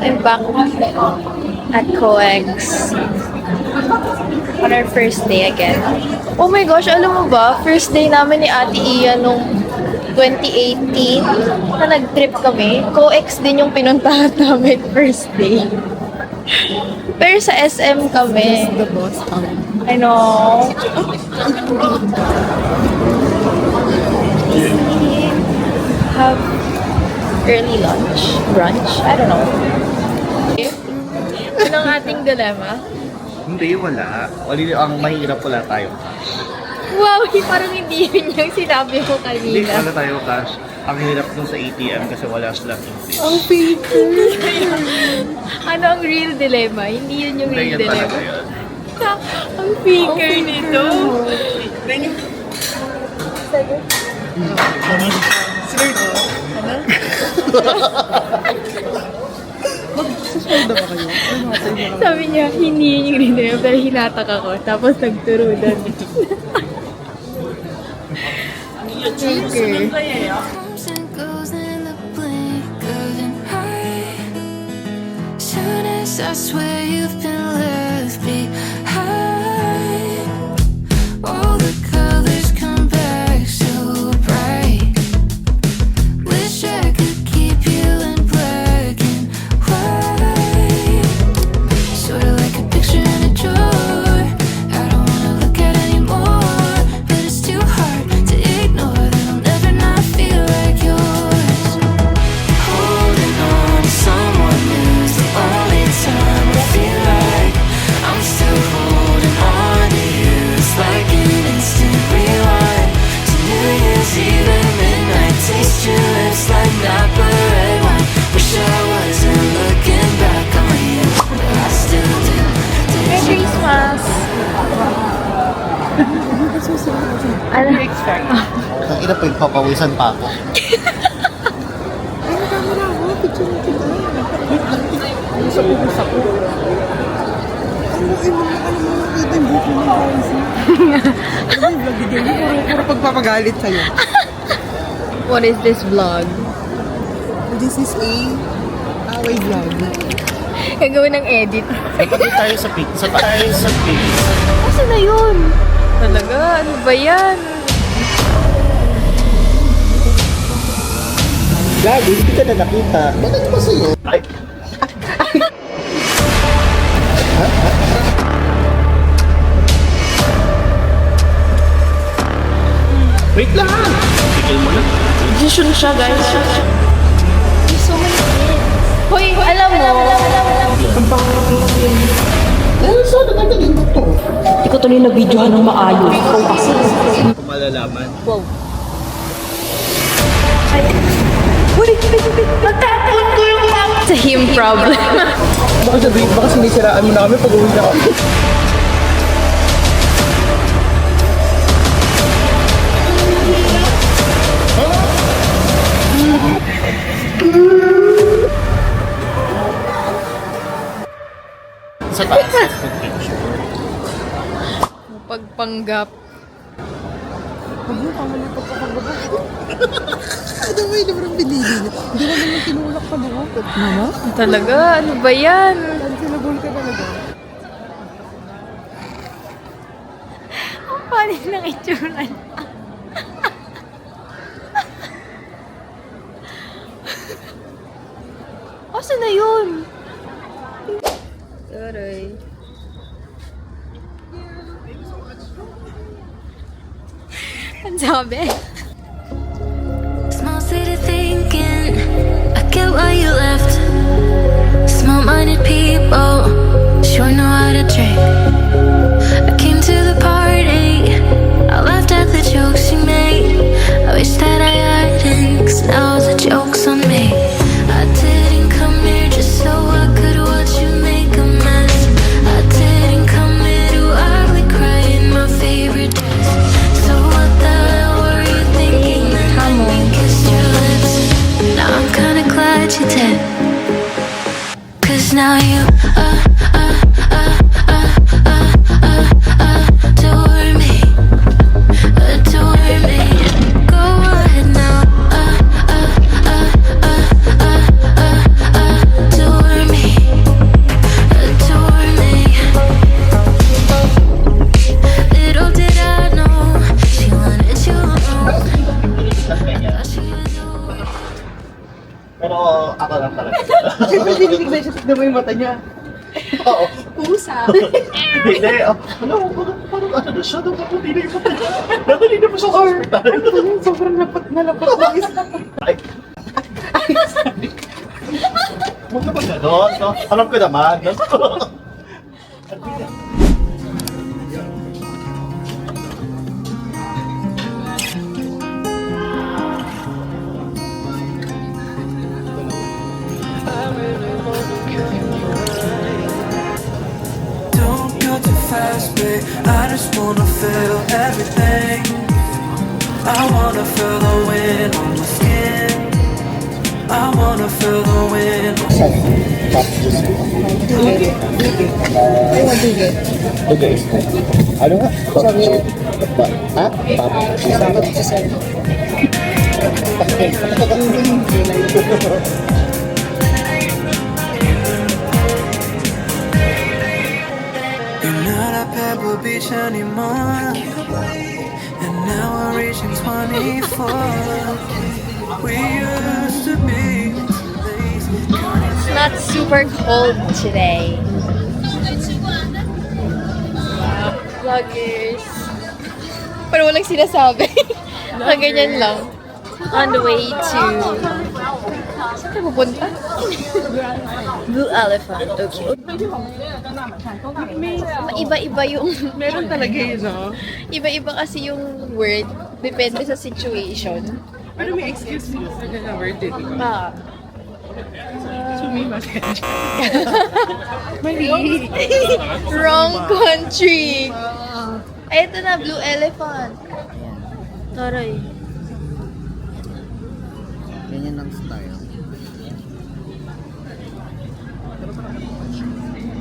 I'm back at COEX on our first day again. Oh my gosh, alam mo ba? First day namin ni Ate Iya nung 2018 na nag-trip kami. COEX din yung pinuntahan namin first day. Pero sa SM kami. The boss. I know. Have early lunch? Brunch? I don't know. Ano ang ating dilemma? Hindi, wala. Ang mahirap wala tayo. Wow, parang hindi yun yung sinabi ko Hindi, kanina. wala tayo cash. Ang hirap dun sa ATM kasi wala slot yung fish. Ang faker. Ano ang real dilemma? Hindi yun yung Hindi, real yan dilemma. talaga yun. Ang faker nito. Susunod ba kayo? Sabi niya, hindi yun yung real dilemma, pero hinatak ako. Tapos nagturudan. Faker. Comes and goes in the blink of an eye. Soon as I swear you've been left behind, all the colors come back so bright. Wish I could keep you in black and white, sort of like a picture in a drawer. I don't wanna look at anymore, but it's too hard to ignore that I'll never not feel like yours. Holding on to someone new's the only time I feel like I'm still holding on to you. It's like an instant rewind to New Year's Eve at midnight. Taste your lips like Napa red wine. Wish I wasn't looking back on you, but I still do. Merry Christmas! Ano? Ang ina pa yung papawisan pa ako. Ay, nakamara ako. Picture mo kita. Sa pupusa ko. Ay, alam mo nakita yung buko ng guys. Alam mo yung vlog video mo. Puro pagpapagalit sa'yo. What is this vlog? This is a away vlog. Gagawin ng edit. Pati tayo sa pig. Sa tayo sa pig. Asa na yun? Talaga? Ano ba yan? Gago, hindi ka na nakita. Bakit ba sa'yo? Ay. Wait lang! Tigil mo na. Decision siya, guys. So many kids. Hoy, alam mo, Saan nagagaling mo to? Hindi ko tuloy na-videohan ng maayos. Ikaw kasi. Kung malalaman. wow. Natapon ko yung mouth. It's a him problem. Baka sabihin, baka sinisiraan mo na kami pag uwi na kami. Sa taas. Pagpanggap. Huwag mo, pamali ka pa pag-baba. Ano ba yun naman ang binili? Hindi na naman tinulak pa buhok. Mama? Talaga? Ano ba yan? Sinagul ka talaga. Ang panin ng itsura. Asa na yun? Aray. Ang sabi? Small city thinking, I get why you left. Small-minded people sure know how to drink. I came to the party, I laughed at the jokes you made. I wish that I hadn't, 'cause now the joke's on me. I didn't come here just so I could watch you make a mess. I didn't come here to ugly cry in my favorite dress. So what the hell were you thinking when we kissed your lips? Now I'm kinda glad you did, 'cause now you Pero ako lang talaga. Siyempre, dinilig na siya. Tignan mo yung mata niya. Oo. Pusa. Hindi. Ano, parang ano na siya. Napaputi na yung mata niya. Nadali na po siya sa hospital. Sobrang lapat na lapat na isa. Ay. Huwag naman gano'n, no? Alam ko naman, no? Don't go too fast, babe. I just wanna feel everything. I wanna feel the wind on my skin. I wanna feel the wind. Okay. Ano nga? Ha? You're not at Pebble Beach anymore. And now we're reaching 24. We used to be lazy. It's not super cold today. Vloggers. Pero walang sinasabi. Ganyan lang. On the way to... Saan ka pupunta? Blue Elephant. Okay. Iba-iba yung... Meron talaga yun, no? Iba-iba kasi yung word. Depende sa situation. Pero may excuse mo sa na word din. Ah. Sumimas ka dyan. Mali. Wrong country. Ay, ito na, Blue Elephant. Taray. Ganyan ang style.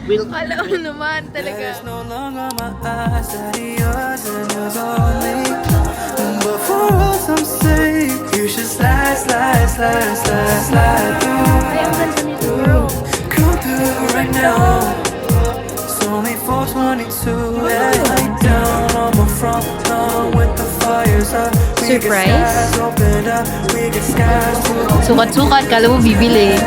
Alam mo naman talaga. There's no longer my eyes that are yours and yours only. But for us, I'm safe. You should slide, slide, slide, slide, slide through. Come through right now. It's only 4:22. And lay down on my front lawn with the fires up. We get Surprise? skies open up. We get skies to Sukat-sukat, kala mo bibili.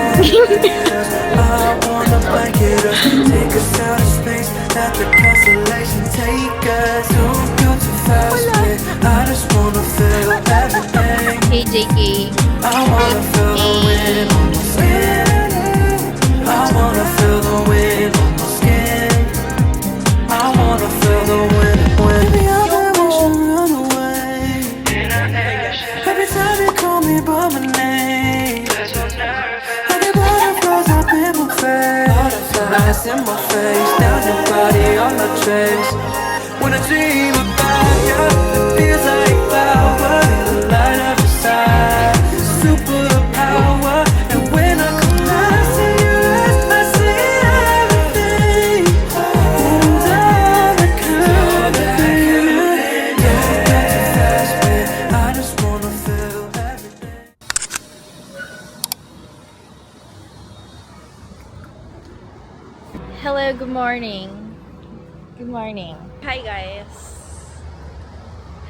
I wanna blanket us, take us out of space, let the constellations take us. Don't go too fast, babe. I just wanna feel everything. KJK. I wanna feel the wind on my skin. I wanna feel the wind on my skin. I wanna feel the wind. Baby, I bet we should run away. Every time you call me by my name, I get butterflies up in my face. Butterflies in my face, down your body on the trace. When I dream about you, it feels like power in the light of your side. Superpower, and when I come out, I see your eyes, I see everything. And all that could be. Don't go too fast, babe. I just wanna feel everything. Hello, good morning. Good morning. Hi, guys.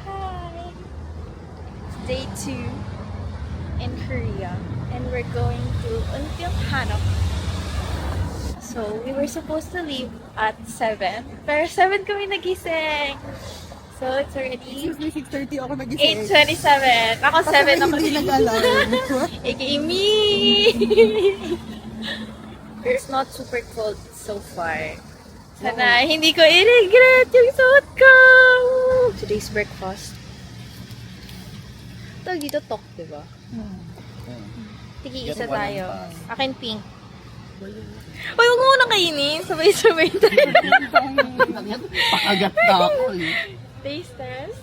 Hi. It's day 2 in Korea, and we're going to Unpyeonghanok. So, we were supposed to leave at 7, pero 7 kami nagising. So, it's already Excuse me, 6:30 ako nagising. 8:27. Ako 7 ako. Hindi nag-alarm. AKA me! It's not super cold so far. Sana hindi ko i-regret yung suot ko! Today's breakfast. Tawag dito tok, diba? Tigi isa tayo. Akin pink. Uy, huwag mo muna kainin. Sabay-sabay tayo. Pakagat na ako eh. Taste test.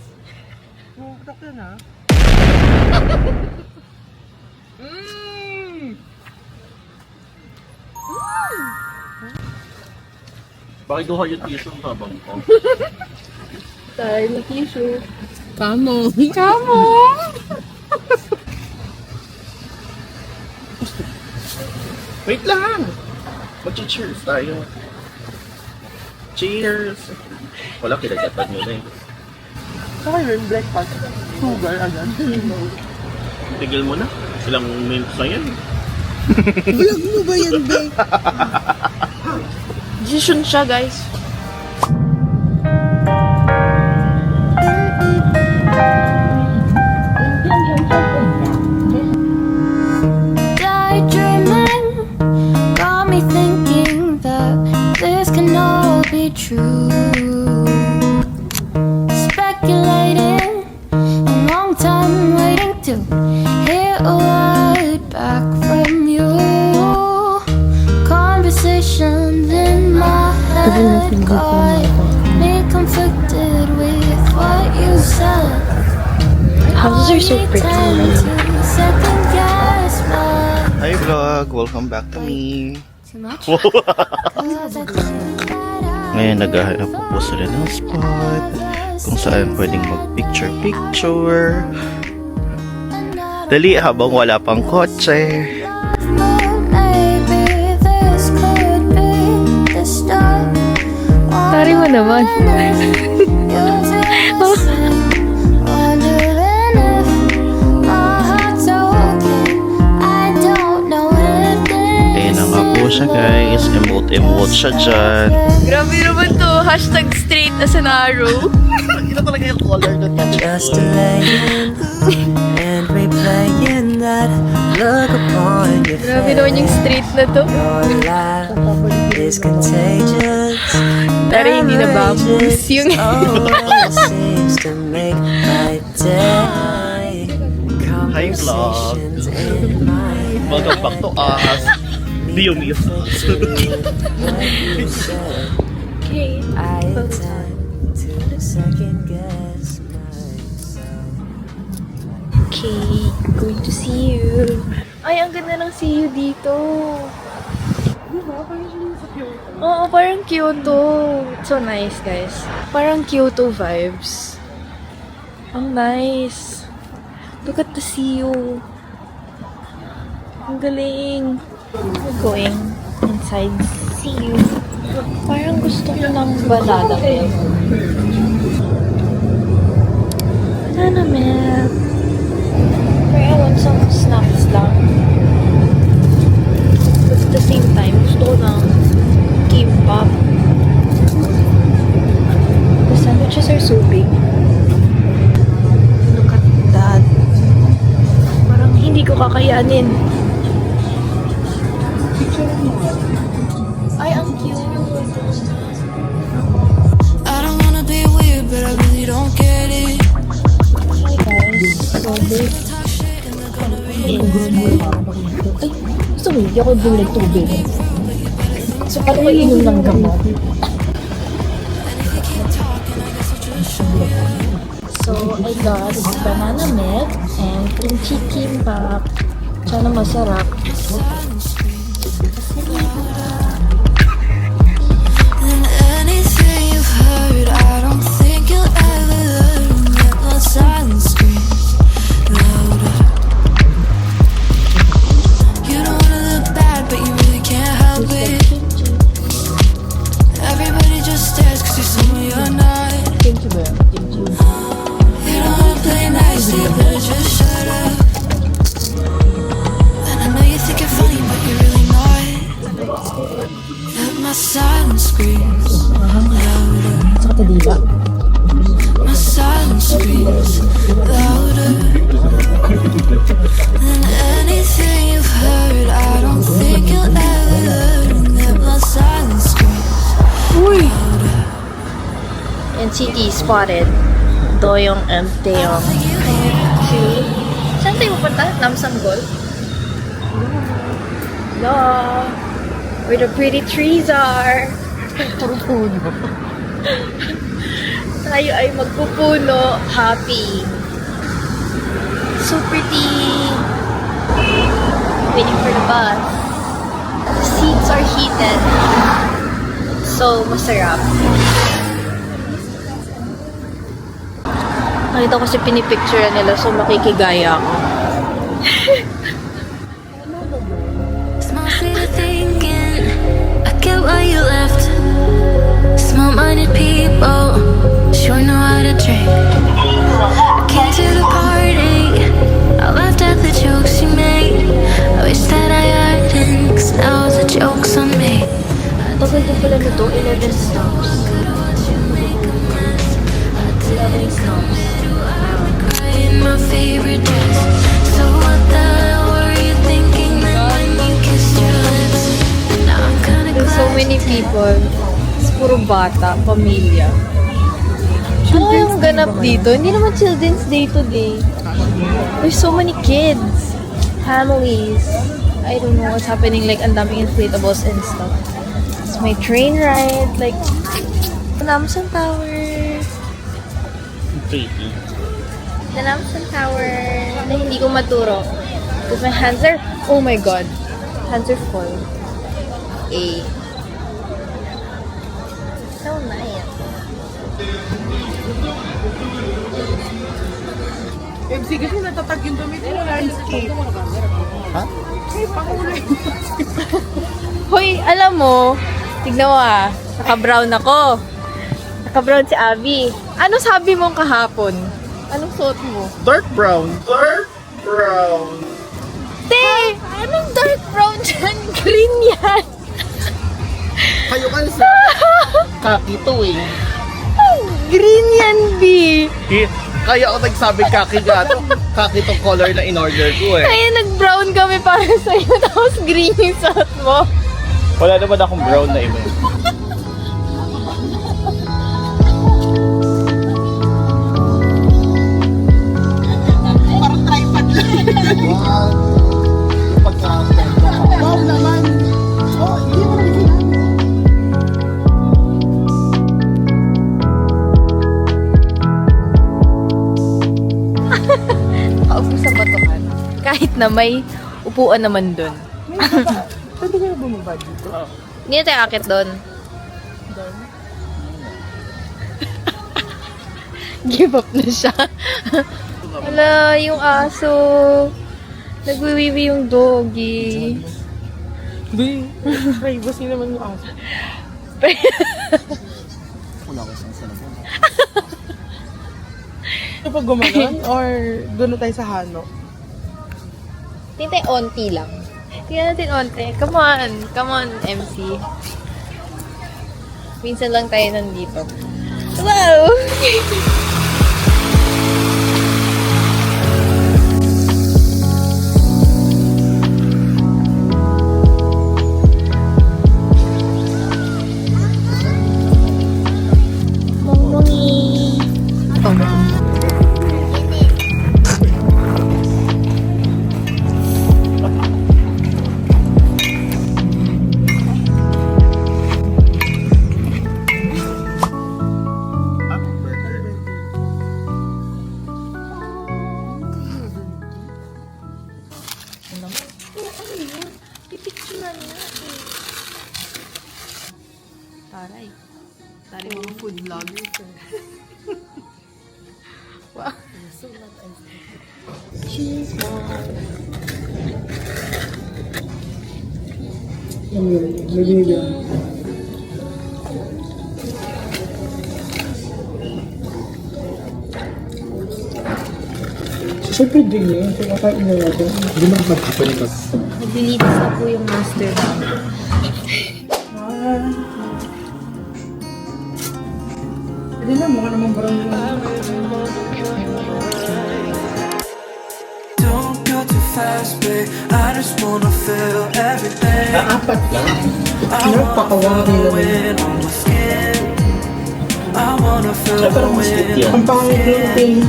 Putak na na. Bakit ko yung tissue sa habang ko? Tayo na tissue. Kamo. Wait lang! Mag-cheers tayo. Cheers! Wala, kinagatan nyo na eh. Saka yung breakfast. Sugar agad. Tigil mo na. Ilang minutes na yan. Vlog mo ba yan, be? Decision siya, guys. Daydreaming got me thinking that this can all be true. Speculating, a long time waiting to hear a word back from you. Conversations in my head got me conflicted with what you said. Houses are so pretty. Second guess my Hi vlog! Welcome back to me! Ngayon naghahanap po sila ng spot kung saan pwedeng mag-picture-picture. Dali habang wala pang kotse. Tari mo naman. Ayan na nga po siya guys. Emote siya dyan. Grabe naman to. Hashtag straight as an arrow. Ito talaga yung color na Just delaying and replaying that look upon your Grabe naman yung straight na to. Your laugh is contagious. Tari hindi na bambus yung... Always seems to make my day. Hi vlog! Conversations in my Welcome back to us. Di yung miss. Okay. I tend to second guess myself. Okay, going to see you. Ay, ang ganda ng see you dito. Oo, parang Kyoto. So nice, guys. Parang Kyoto vibes. Ang nice. Look at the see you. Ang galing. We're going inside see you. Parang gusto ko ng banana milk. Banana milk. Pero I want some snacks lang. But at the same time, gusto ko ng kimbap. The sandwiches are so big. Look at that. Parang hindi ko kakayanin. Ay, ang cute. I don't wanna be weird, but I really don't get it. Hi guys. So this ay, gusto mo, hindi ako bulag tubig. So, paano ko inom ng gamot? So, I got banana milk and kimchi kimbap. Sana masarap. And anything you've heard, I don't think you'll ever learn that my silence screams louder. You don't wanna look bad, but you really can't help it. Everybody just stares 'cause you're someone you're not. Kimchi ba? Kimchi. You don't wanna play nice, you better just shut up. And I know you think you're funny, but you're really not. That my silence screams louder. Sa katadila. My silence screams louder than anything you've heard. I don't think you'll ever learn that my silence screams Uy! NCT spotted. Doyong and Taeyong. See? Saan tayo pupunta? Namsanggol? Hello! Where the pretty trees are. Tayo ay magpupuno. Happy. So pretty. Waiting for the bus. The seats are heated. So, masarap. Nakita ko si pinipicture nila, so makikigaya ako. Small city thinking, I get why you left. Small-minded people sure know how to drink. I came to the party, I laughed at the jokes you made. I wish that I had Ilan ito? 11 stops. 11 stops. In my favorite dress. So what the hell were you thinking then when you kissed your lips? Now I'm kinda There's so glad many people. It's puro bata, pamilya. Ano yung ganap dito? Hindi naman Children's Day today. There's so many kids. Families. I don't know what's happening. Like, ang daming inflatables and stuff. It's my train ride. Like, Namsan Tower. The Namsan Tower. Na hindi ko maturo. Because my hands are, oh my god. Hands are full. So nice. MC kasi natatag yung damit yung landscape. Ha? Ay, pakulay. Hoy, alam mo, tignan mo naka-brown ako. Naka-brown si Abby. Ano sabi mong kahapon? Anong suot mo? Dark brown. Dark brown. Te! Anong dark brown dyan? Green yan! Kayo ka sa kaki to eh. Green yan, B! Kaya ako nagsabing kaki ka. Kaki tong color na in-order ko eh. Kaya nag-brown kami para sa'yo, tapos green yung suot mo. Wala naman akong brown na iba. Parang tripod lang. Wow naman. Oh, hindi mo naman sinabi. Nakaupo sa batukan. Kahit na may upuan naman dun. Pwede ka na bumaba dito? Hindi na tayo akit doon. Give up na siya. Wala, yung aso. Nagwiwiwi yung doggy. Di, privacy naman yung aso. Wala ko isang salabon. Ito pag gumanon or doon na tayo sa Hano? Tingnan tayo onti lang. Tingnan natin onti. Come on. Come on, MC. Minsan lang tayo nandito. Wow! Mongmongi. Pipicturean natin. Taray. Taray mga food vloggers. Wow. Cheese ball. Siyempre din yun. Kaya kakain na natin. Hindi mo magpapalipas. Naglilitis na po yung master namin. Pwede na, mukha naman parang Don't go too fast, babe. I just wanna feel everything. Apat lang. I wanna feel Napakawari the naman. wind on my skin. I wanna feel the Parang mas wind. yan. ang pangit ng thing.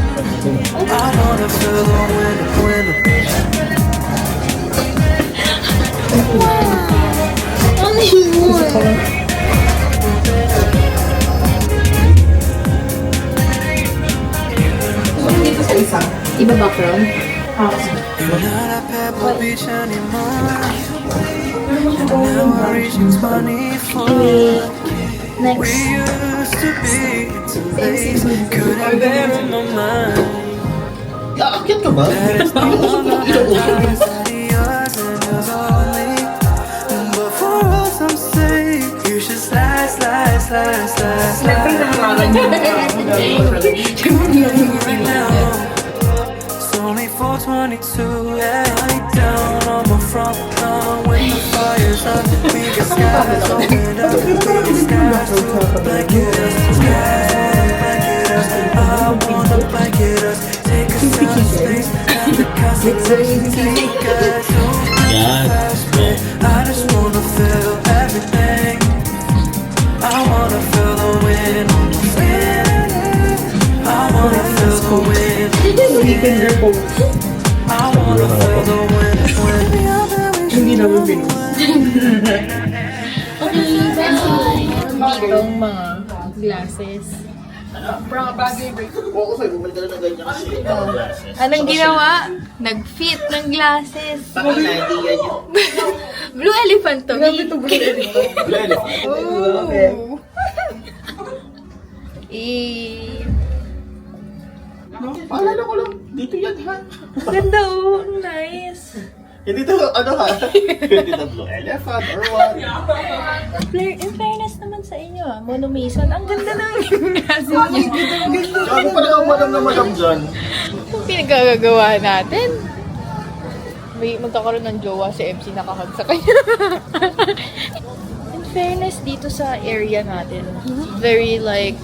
I wanna feel the wind, wind. Ano yun? Dito sa isa. Iba background? You're not at Pebble Beach anymore. Now we're reaching 24. We Next. used to be into days. Couldn't bear in my mind. Aakyat ka ba? That it's no longer yours and yours only. But for us, I'm saying you should slide, slide, slide, slide, slide. Right now, it's only 4:22. Yeah, I down on my front lawn with the fires up. We can sky I just wanna feel everything. I wanna feel the wind on my skin. I wanna feel the wind. I wanna feel the wind. Hindi namin pinuha. Dito ang mga glasses. Oo, kasi bumalik ka na ng ganyan kasi. Anong ginawa? Nag-fit ng glasses. Bakit na hindi yan yun? Blue elephant to me. Oh. Eh, Paalala ko lang, dito yan ha. ganda oh. Nice. Hindi to, ano ha? Hindi to blue elephant or what? In fairness naman sa inyo Monomason, ang ganda ng glasses niyo. Gago pala kang madam na madam dyan. Ang pinagkagagawa natin. May magkakaroon ng jowa si MC nakahag sa kanya. In fairness, dito sa area natin, very like,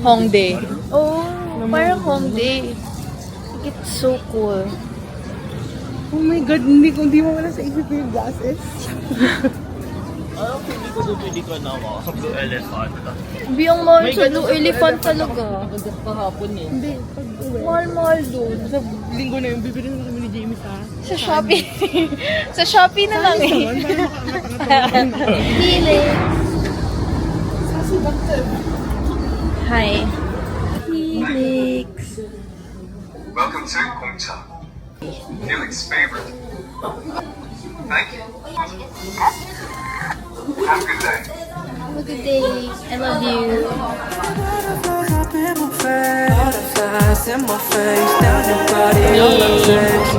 Hongdae. Oh, parang Hongdae. It's so cool. Oh my God, hindi mo wala sa isip yung glasses. Hindi ko doon pwede ko na ako. Blue elephant. Biyong mahal sa Blue Elephant talaga. Kahapon eh. Hindi, pag-uwi. Mahal doon. Sa linggo na yun, bibili na kami ni Jamie sa... Sa Shopee. Sa Shopee na lang eh. Naman, para makaangat-angat. Helix. Hi. Helix. Welcome to Gongcha. Felix's favorite. Thank you. Have a good day. Have a good day. I love you. Butterflies up in my face. Butterflies in my face. Down your body, on my face.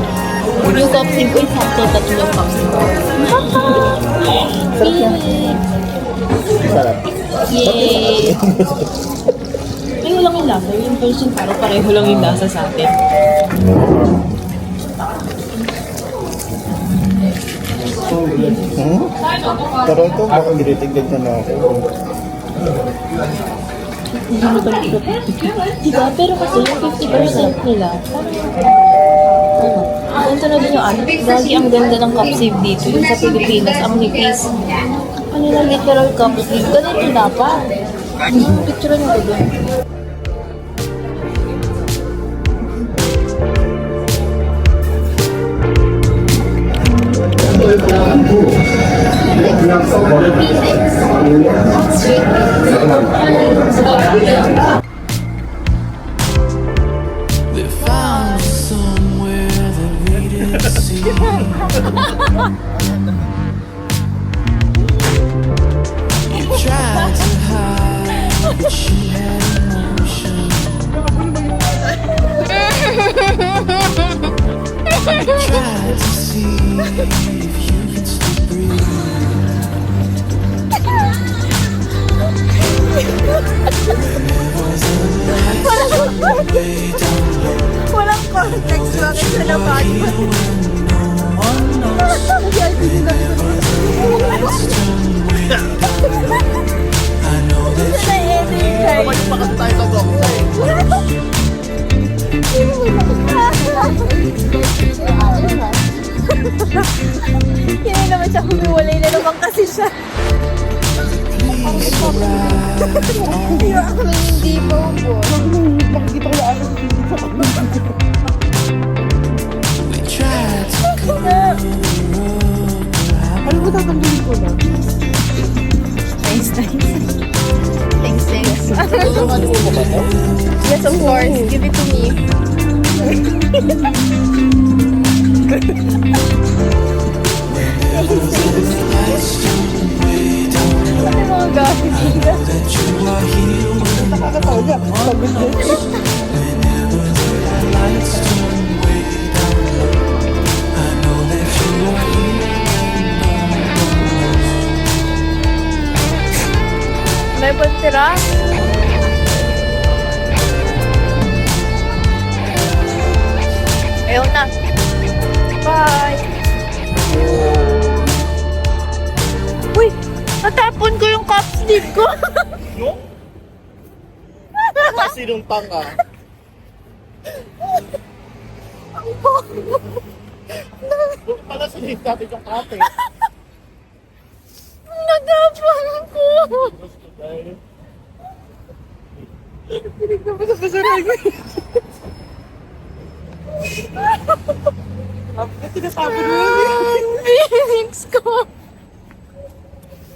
Yung boxing ko, sakto tatlong boxing ko. Sarap. Yay! Pareho lang yung lasa. Yung person parang pareho lang yung lasa sa atin. Pero ito, baka ginitignan na na ako. Hindi mo talaga. Diba? Pero kasi yung 50% nila, ganito na din yung ano. Lagi ang ganda ng cup save dito. Yung sa Pilipinas, ang nipis. Ano na literal cup save. Ganito dapat. Picture nyo ko doon. They found somewhere that we didn't see. You tried to hide, but she had emotion. You tried to see if you could still breathe. Walang context bakit sila I know that Bumalik pa kasi tayo sa Gongcha eh. Hindi naman siya humiwalay na naman kasi siya. Hindi ako nang hindi po po. Makikita ko lang ako sa we tried to Ano ba tatanggalin ko na? Thanks. Yes, of course. Give it to me. Ano mga gamit nila? that you are here when Nakakatawa. Pagod din. whenever the lights turn way down low. I know that you are here. May pagtira? Ayaw na. Bye! kapatid ko. No? Sinong tanga? Pala sinip natin yung ate. Nagapang ko. Tinatapon mo. Phoenix ko.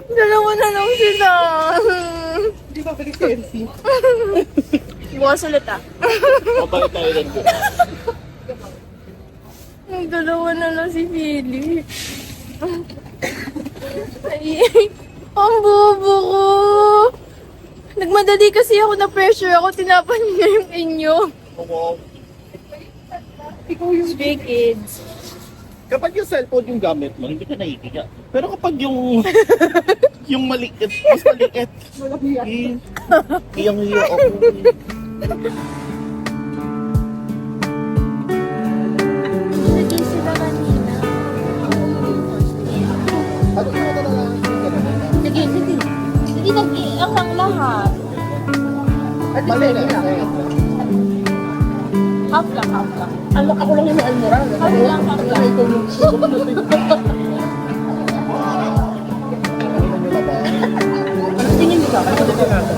Dalawa na lang sila. Hindi ba balik sa MC? Bukas ulit ah. Mabalik tayo lang doon. Ay, dalawa na lang si Philip. Ay, ang bobo ko. Nagmadali kasi ako na pressure ako. Tinapan niya yung inyo. Wow. Ikaw yung... Stray Kids. Kapag yung cellphone yung gamit mo, hindi ka nahihiya. Pero kapag yung yung maliit, mas maliit, iyang-iya ako. Naging sila kanina. Ano yung mga talaga? Hindi nag-iangang lahat. Mali na. Half lang, half lang. Ako lang yung almora. Half lang, half lang. Ano tingin niyo sa akin? Ano tingin natin?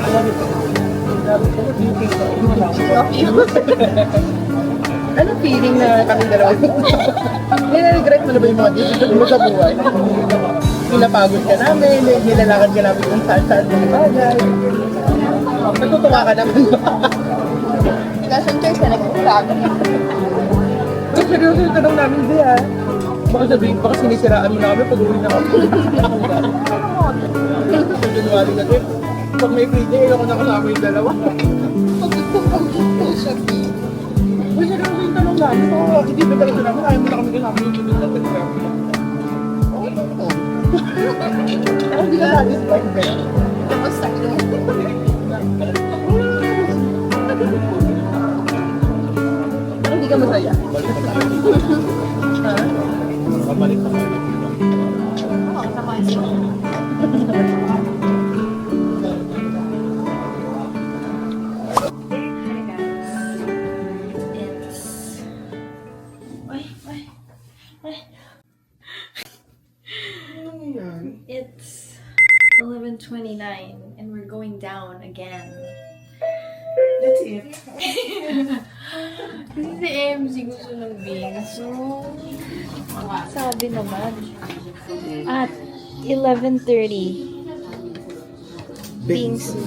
Ano feeling na kami dalawa? Nire-regret mo na ba yung mga decision mo sa buhay? Pinapagod ka namin, nilalakad ka namin kung saan-saan mga bagay. Natutuwa ka naman ba? Nasa church na nagsasabi. Seryoso yung tanong namin diya. Baka sabihin, baka sinisiraan mo na kami pag uwi na kami. Sa January na trip, pag may free day, ako nakasama yung dalawa. Uy, seryoso yung tanong namin. Oo, hindi ba talaga namin, ayaw mo na kami kasama yung sunod na trip. Oo. Pero hindi ka satisfied ba yan? Tapos sakto. Pero hindi ka masaya. Ha? Mabalik ka. Oo, sama siya. It's 11:29 and we're going down again. That's it. Kasi si AMC gusto ng bingsu. Sabi naman. At 11:30. Bingsu.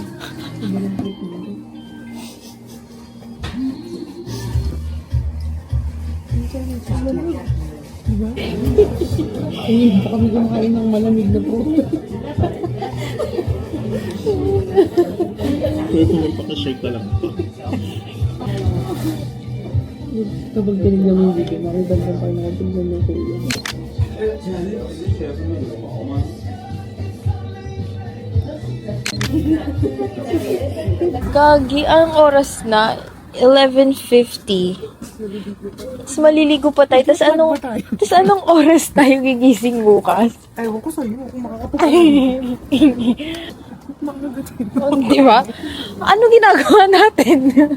Ay, baka kami kumakain ng malamig na po. Pwede mo pa-shake ka lang. Kapag tinig namin yung video, nakibanda pa nakatingnan ng kuya. Gagi, anong oras na? 11:50. Tapos maliligo pa tayo. Tapos anong oras tayo gigising bukas? Ewan ko sa'yo, kung makakapag... Di ba? Ano ginagawa natin?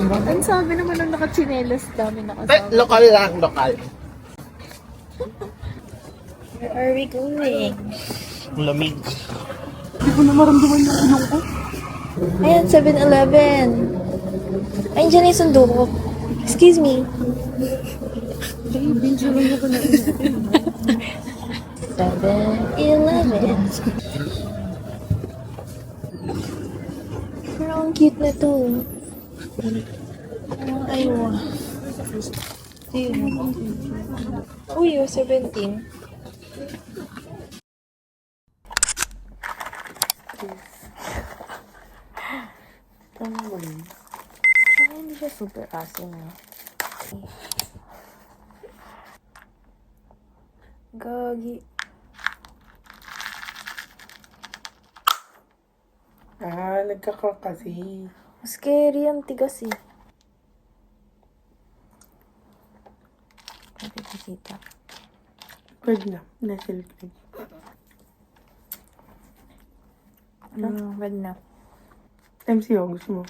Ang sabi naman ng nakachinelas dami nakasama. Lokal lang, lokal. Where are we going? Lamig. Hindi ko na maramdaman yung ilong ko. Ayan, 7-Eleven. Ayun dyan na yung sundo ko. Excuse me. Babe, sabi mo ko na 7-Eleven. Pero ang cute na to. Ayun. Uy, 17. Tama mo yun. Saka hindi siya super asim eh. Gagi. Ah, nagka-crack kasi. Scary ang tigas eh. Pwede nakita. Pwede na, na-selfie. Pwede na. MCO, gusto mo?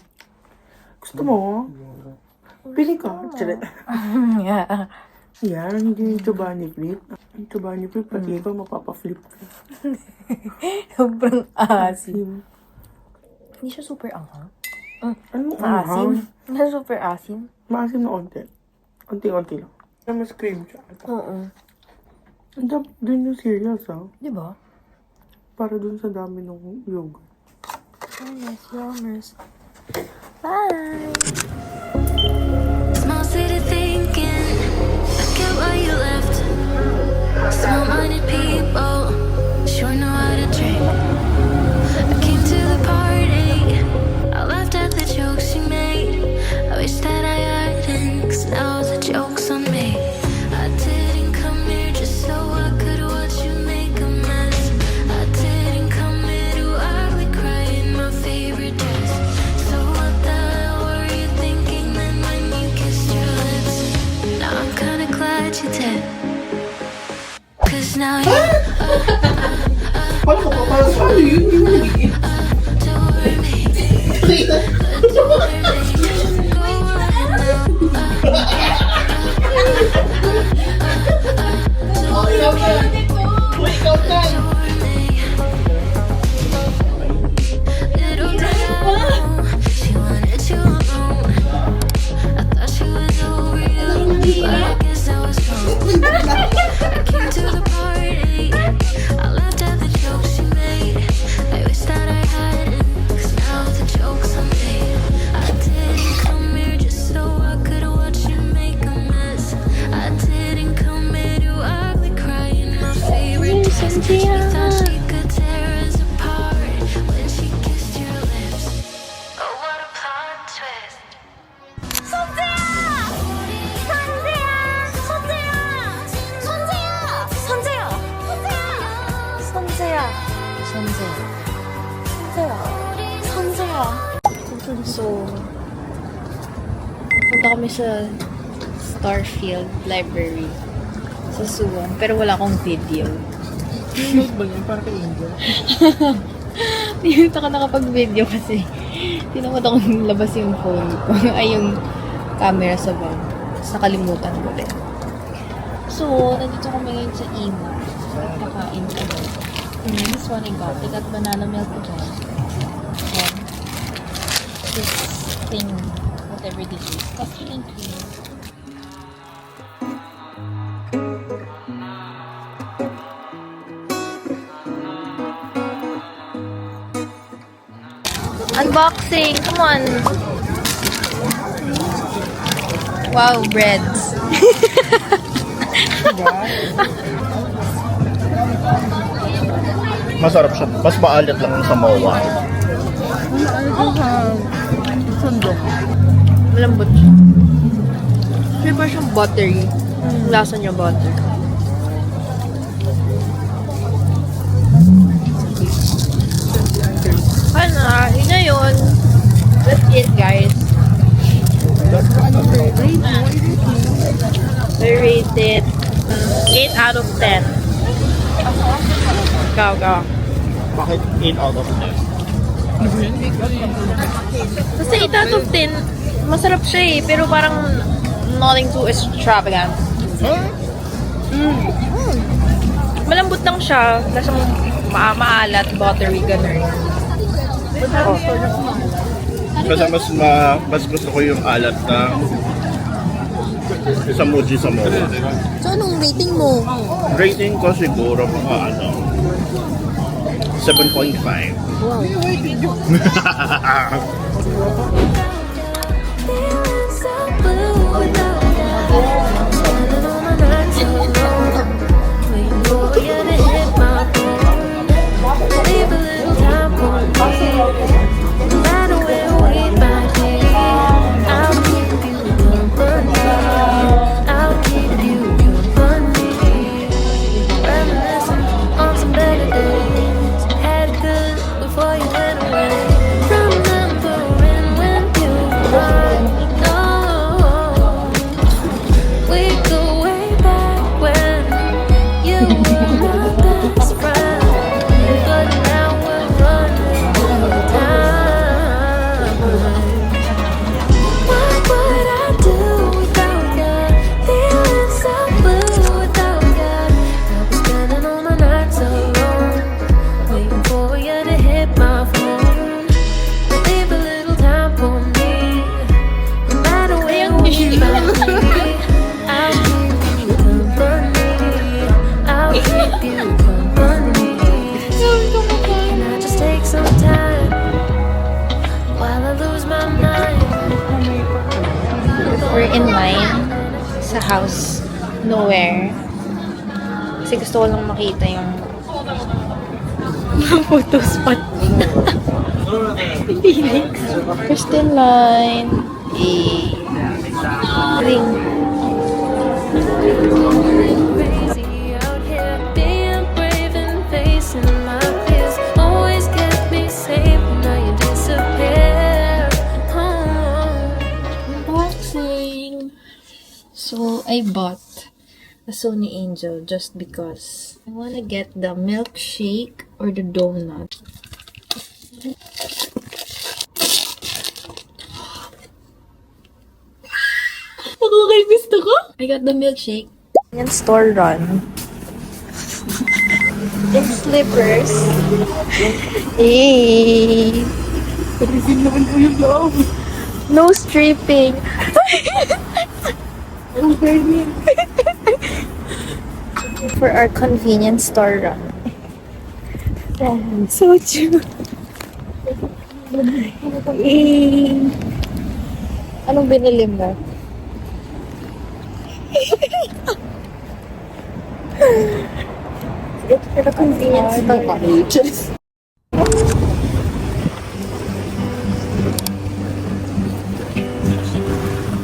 Gusto mo? Pili ka. Chalet. Yeah. Yan, hindi ito bunny flip. Ito bunny flip, pati ikaw mapapa-flip ka. Sobrang asim. Sim. Hindi siya super anghang. Ano Maasim. ang Hindi siya super asim. Maasim na onte. Onti-onti lang. Na mas cream siya. Oo. Ang dami din yung cereals, ha? Di ba? Para dun sa dami ng yogurt. Oh, nice yummers. Bye! Small city thinking, I get why you left. Small-minded people sure know how to drink. I came to the party, I laughed at the jokes she made. I wish that I hadn't, 'cause now the joke's on me. I didn't come here just so I could watch you make a mess. I didn't come here to ugly cry in my favorite dress. So what the hell were you thinking then when you kissed your lips? Now I'm kinda glad you did, 'cause now you adore me. Adore me. Go Little did I know she wanted you alone. I thought she was over you, but I guess I was wrong. I came to the party, I laughed at the jokes she made. I wish that I hadn't, 'cause now the joke's on me. I didn't come here just so I could watch you make a mess. I didn't come here to ugly cry in my favorite dress. She thought she could tear us apart when she kissed your lips. Oh, what a plot twist. So, punta kami sa Starfield Library sa Suwon, pero wala akong video. Note ba yun? Para kay Angel. Hindi ako nakapag-video kasi tinamad akong labas yung phone ko. Ay, yung camera sa bag. Tapos nakalimutan ko rin. So, nandito kami ngayon sa Imo. Kakain kami. This one I got. I got banana milk again. And this thing, whatever this is. Custard and cream. Unboxing! Come on! Wow, breads. Masarap siya. Mas maalat lang yung sa MOA. Malambot siya. May parang siyang buttery. Yung lasa niya butter. Ano, yun na yun. That's it, guys. We rate it 8 out of 10. Go. Bakit 8 out of 10? Kasi 8 out of 10, masarap siya eh. Pero parang nothing too extravagant. Malambot lang siya. Lasang maalat, buttery, ganun. Kasi mas gusto ko yung alat na sa Muji sa MOA. So, anong rating mo? Rating ko siguro mga 7.5. Feeling so blue without doubt. Spending all my nights alone, waiting for you to hit my phone. Leave a little time for me. No matter where we might be, I'll keep you company. I'll keep you company. Reminiscing on some better days. Had it good before you went away. Remembering when you were gone. house. Nowhere. Kasi gusto ko lang makita yung photo spot. Phoenix. Christian line. Ring. Crazy out here, being brave and facing my fears. Always kept me safe, now you disappear. Unboxing. So, I bought a Sony Angel just because I wanna get the milkshake or the donut. Gusto ko? I got the milkshake. Yan, store run. And slippers. Hey! Reveal naman po yung loob. No stripping. For our convenience store run. So cute. Anong binili mo? It's for the convenience store.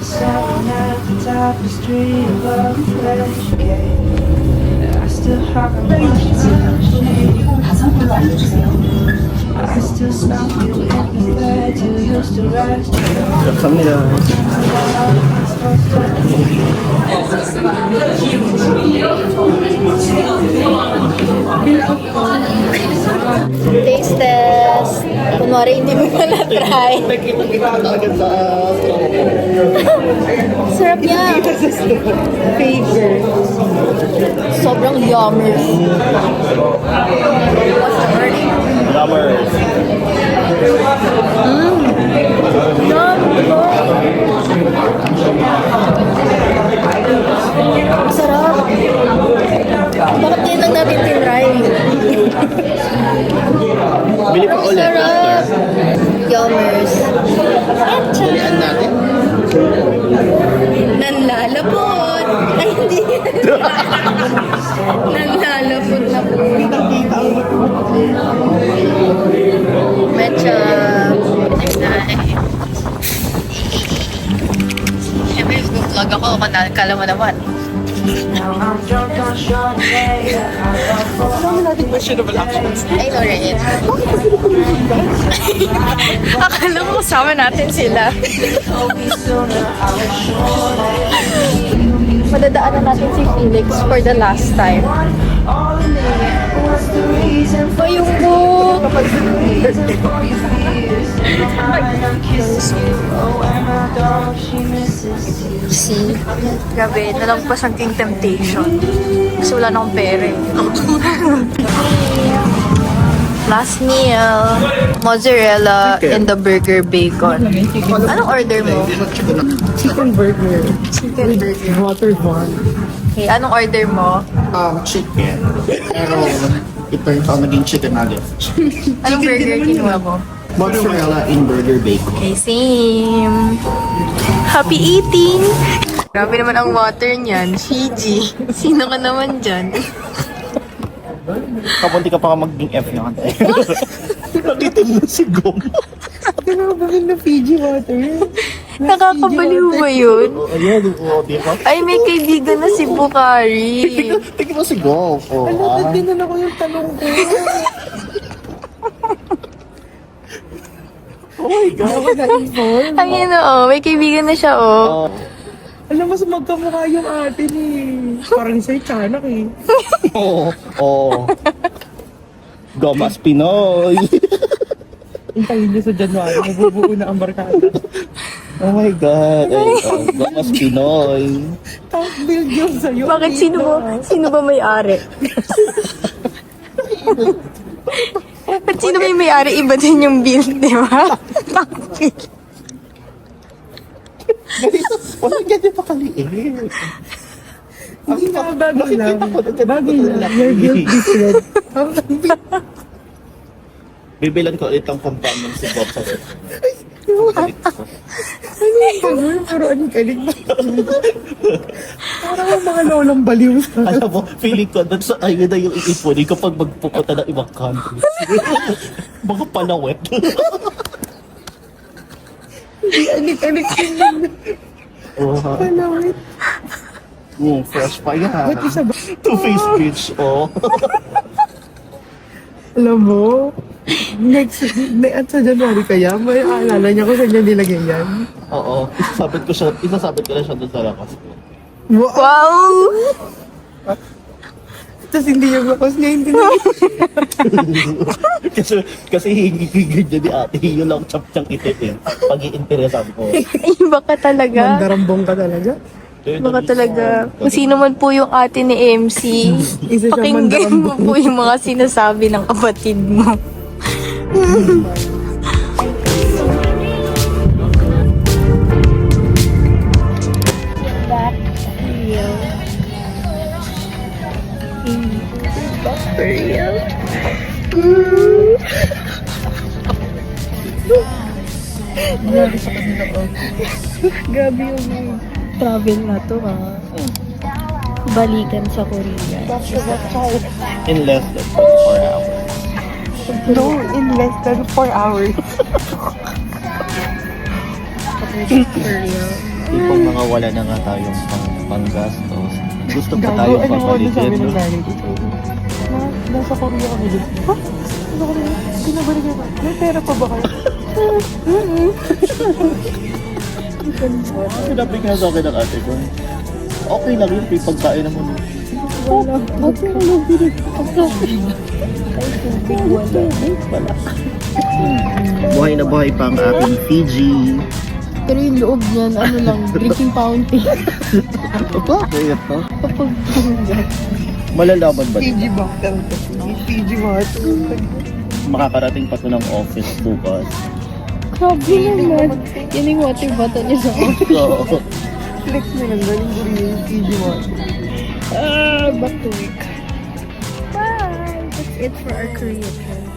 Sitting at the top of the street above the flash gate. I still haven't watched I still smell you in the bed you used to rest. Taste test. Kunwari hindi mo pa na-try. Nakita ka agad sa Sarap niya. Favorite. Sobrang yummy. Lovers. Sarap. Bakit ngayon lang natin tinry? Bili pa ulit Sarap. after. Yummers. Balian natin. Nanlalapot. Ay, hindi. Nanlalapot na po. Medyo. Siyempre, vlog ako. Kala mo naman. Now I'm drunk on Chardonnay. I know, right? Akala mo kasama natin sila. Madadaanan natin si Felix for the last time. Pa yung book! See? Grabe, nalagpas ang King Temptation. Kasi wala na akong pere. Last meal, mozzarella and the burger bacon. Anong order mo? Chicken burger. Chicken burger. Water bun. Okay, anong order mo? Chicken. Pero ito yung naging chicken nuggets. Anong burger kinuha mo? Mozzarella in burger bacon. Okay, same. Happy eating! Grabe naman ang water niyan. Fiji. Sino ka naman dyan? Kapunti ka pa maging F nyo. Nakitin mo si Gong. Tinabagin na Fiji water. Nakakabaliw ba yun? Ayan, di ba? Ay, may kaibigan na si Bukari. Tingnan mo si Gong. Ano, tinan ako yung tanong ko. Oh my God. Ako na-inform. Ang yun, oh. May kaibigan na siya, oh. Alam mo, magkamukha yung atin eh. Parang sa'yo, tiyanak eh. Oo. Gomas Pinoy. Hintayin niyo sa January, mabubuo na ang barkada. Oh my God. Gomas Pinoy. Top build yung sa'yo. Bakit sino ba may-ari? Ba't sino ba yung may-ari? Iba din yung bill, di ba? Wala ganyan pa kaliit. Bagay lang. Bagay lang. Your guilt different. Bibilan ko ulit ang companion si Bob sa red. Puro ang kalig. Parang mga lolang baliw sa Alam mo, feeling ko, that's ayun na yung iipunin kapag magpupunta ng ibang country. Mga palawet. anik-anik yun. Oh, Palawit. fresh pa yan. Ba't isa ba? Two-face bitch, oh. Alam mo, at sa January kaya, may aalala niya kung saan niya nilagay yan. Oo, isasabit ko na siya doon sa lakas ko. Wow! Tapos hindi yung lakas niya, hindi na. kasi higigigid niya ni ate, yun lang chap-chang ititin. Pag-iinteresan ko. Ay, baka talaga. Mandarambong ka talaga. Baka talaga. Kung sino man po yung ate ni MC, Isa siya pakinggan mo mandarambong. po yung mga sinasabi ng kapatid mo. Grabe yung travel na to ha. Balikan sa Korea. In less than 4 hours. No, in less than 4 hours. Tipong mga wala na nga tayong panggastos. Gusto pa Gago, tayong ano mo ano sabi pabalikin, ng no? nanay ko? Nasa Korea kami dito. Ha? Nasa Korea? Pinabalikan ba? May pera pa ba kayo? Sinabi nga sa akin ng ate ko, okay lang yun, may pagkain naman. Buhay na buhay pa ang ating Fiji. Pero yung loob niyan, ano lang, drinking fountain. Kaya ito, Kapag malalaman ba? PG Bactel kasi. PG Mart. Makakarating pa to ng office bukas. grabe naman. Yan yung water bottle niya sa office. So, Flex na lang. Galing ko rin yung PG Mart. Back to work. Bye! That's it for our Korea trip.